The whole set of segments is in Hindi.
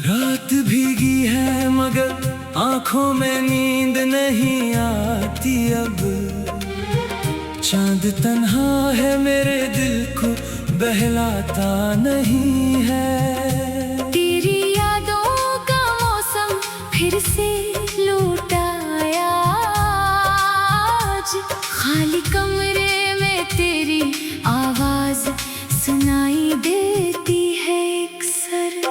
रात भीगी है मगर आंखों में नींद नहीं आती अब। चांद तन्हा है मेरे दिल को बहलाता नहीं है। तेरी यादों का मौसम फिर से लौट आया आज। खाली कमरे में तेरी आवाज सुनाई देती है अक्सर।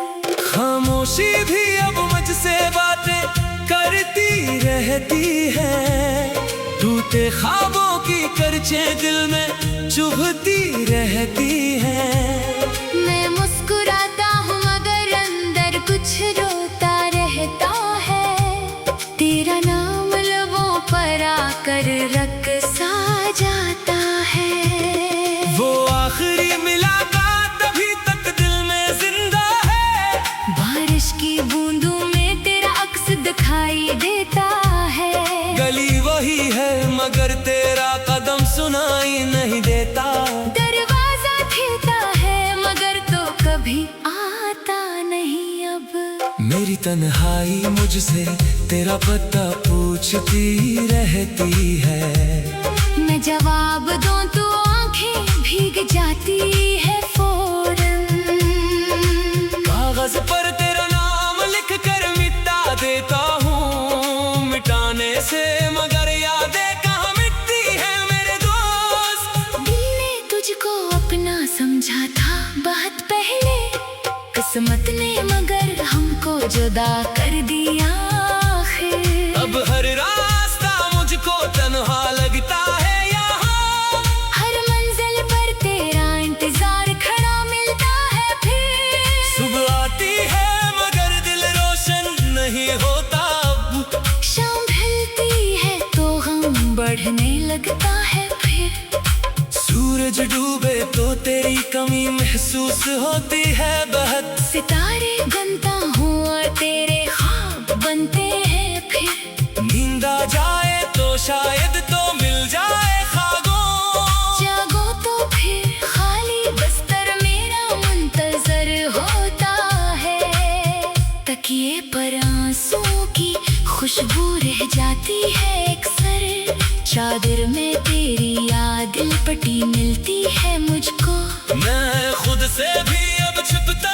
खामोशी भी अब मुझसे बातें करती रहती है। टूटे ख्वाबों की करचे दिल में चुभती रहती है। मैं मुस्कुराता हूँ मगर अंदर कुछ रोता रहता है। तेरा नाम लबों पर आकर रक़्सा जाता है। वो आखिरी मुलाकात अभी तक दिल में जिंदा है। बारिश की बूंदों में तेरा अक्स दिखाई देता है। गली वही है मगर तेरा कदम सुनाई नहीं देता। दरवाजा खिलता है मगर तो कभी आता नहीं अब। मेरी तन्हाई मुझसे तेरा पता पूछती रहती है। मैं जवाब दूं तो आंखें भीग जाती है फौरन। कागज पर तेरा नाम लिख कर मिटा देता हूँ मिटाने से, मगर यादें कहाँ मिटती है मेरे दोस्त। दिल ने तुझको अपना समझा था बहुत पहले। किस्मत ने मगर हमको जुदा कर दिया आखिर। अब हर रास्ता मुझको तन्हा लगता है यहाँ। हर मंजिल पर तेरा इंतजार खड़ा मिलता है फिर। सुबह आती है मगर दिल रोशन नहीं होता अब। शाम ढलती है तो गम बढ़ने लगता है फिर। सूरज डूबे तो तेरी कमी महसूस होती है बहुत। सितारे गिनता हूँ और तेरे ख्वाब बनते हैं फिर। नींद आ जाए तो शायद तो मिल जाए खागों। जागो तो फिर खाली बिस्तर मेरा मुंतजर होता है। तकिए पर आंसुओं की खुशबू रह जाती है अक्सर। चादर में तेरी याद लिपटी मिलती है मुझको। मैं खुद से भी अब छिपता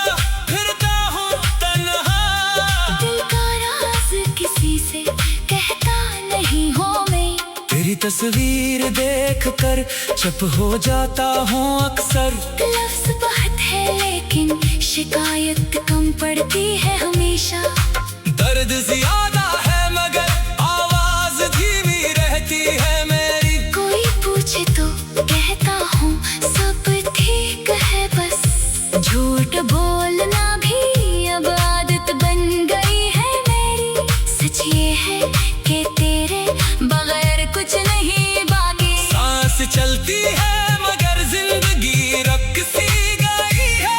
फिरता हूँ तन्हा। दिल का राज किसी से कहता नहीं हूँ मैं। तेरी तस्वीर देखकर चुप हो जाता हूँ अक्सर। लफ्ज़ बहुत है लेकिन शिकायत कम पड़ती है हमेशा। दर्द ज्यादा है मगर आवाज धीमी रहती है मेरी। कोई पूछे तो कहता हूँ सब ठीक है बस। झूठ बोलना भी अब आदत बन गई है मेरी। सच ये है कि तेरे बगैर कुछ नहीं बाकी। सांस चलती है मगर जिंदगी रक सी गई है।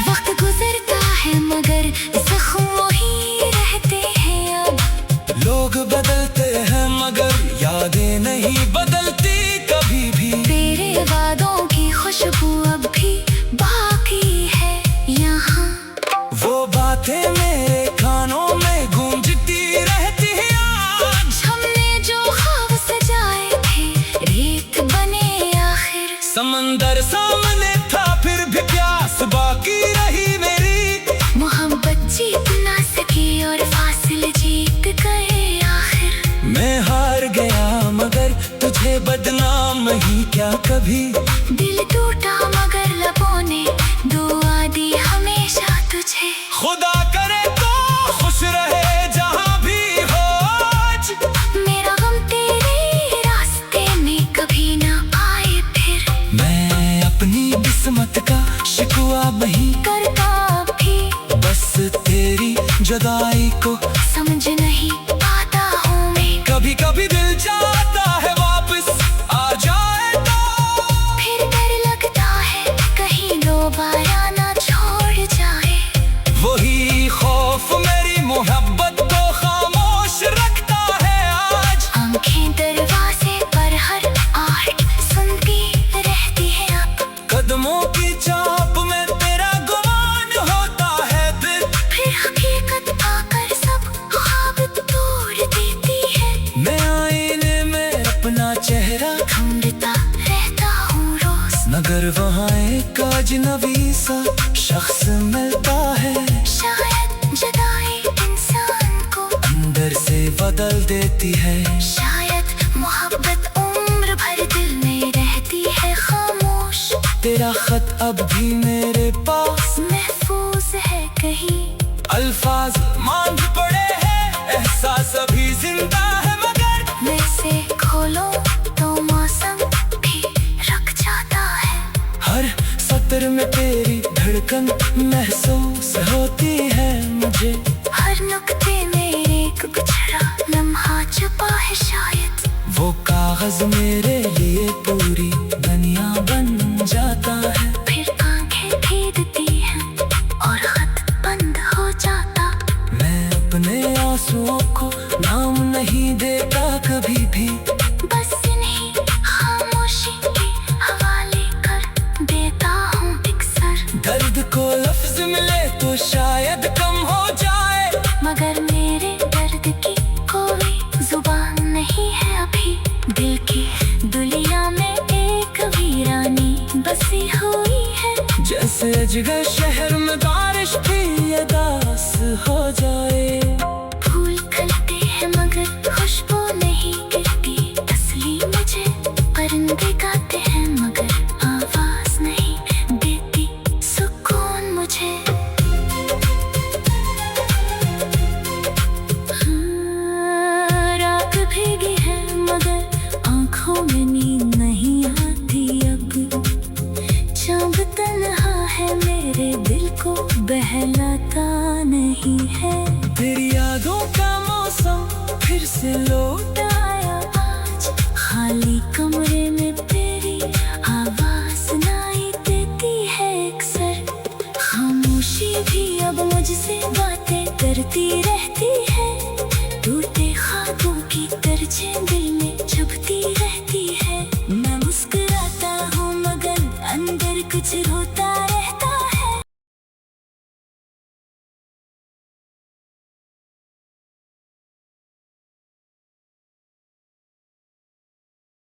वक्त गुजरता है मगर जख्म वही रहते हैं अब। लोग बदलते हैं मगर यादें नहीं बदलती कभी भी। तेरे वादों की खुशबू अब भी बाकी है यहाँ। वो बातें मेरे कानों में गूंजती रहती है आज। हमने जो ख्वाब सजाए थे रेत बने आखिर। समंदर सामने था फिर भी प्यास बाकी रही मेरी। मोहब्बत जीत ना सकी और फासिले जीत गए आखिर। मैं हार गया मगर तुझे बदनाम ही क्या कभी। दिल टूटा मगर लबों ने दुआ दी हमेशा तुझे। खुदा करे तो खुश रहे जहाँ भी हो आज। मेरा गम तेरे रास्ते में कभी ना आए फिर। मैं अपनी किस्मत का शिकवा नहीं करता भी बस तेरी जुदाई को समझ नहीं पाता हूँ मैं। कभी कभी दिल चाहता है वापस आ जाए तो। फिर डर लगता है कहीं दोबारा ना छोड़ जाए। वही खौफ मेरी मोहब्बत को खामोश रखता है आज। आंखें दरवाजे पर हर आहट सुनती रहती है अब। कदमों की चाप में तेरा गुमान होता है दिल। फिर हकीकत जैसा शख्स मिलता है, शायद जुदाई इंसान को अंदर से बदल देती है। शायद मोहब्बत उम्र भर दिल में रहती है खामोश। तेरा खत अब भी मेरे पास महफूज है कहीं, अल्फाज मांग पड़े हैं, एहसास अभी जिंदा है मगर मैं से खोलो तो मौसम भी रुक जाता है। हर सत्र में तेरी धड़कन महसूस होती है मुझे, हर नुक्ते मेरे गुजरा लम्हा छुपा है शायद। वो कागज मेरे लिए पूरी दुनिया बन जाता है। फिर आंखें भीगती हैं और खत बंद हो जाता। मैं अपने आंसुओं को नाम नहीं देता कभी भी, बस इन्हीं खामोशी के हवाले कर देता हूँ अक्सर। दर्द को लफ्ज मिले तो शायद कम हो जाए, मगर मेरे दर्द की कोई जुबान नहीं है अभी। दिल की दुनिया में एक वीरानी बसी हुई है, जैसे अजगर शहर में बारिश भी अदास हो जाए। फूल खिलते हैं मगर खुशबू नहीं गिरती असली मुझे। परिंदे गाते हैं मगर आवाज नहीं देती सुकून मुझे। रात भीगी है मगर आंखों में नींद नहीं आती अब। चाँद तन्हा है मेरे दिल को बहलाता नहीं है। तेरी यादों का मौसम फिर से लौट आया आज, खाली कमरे में तेरी आवाज सुनाई देती है अक्सर। खामोशी भी अब मुझसे बातें करती रहती है, टूटे ख्वाबों की तरजें दिल में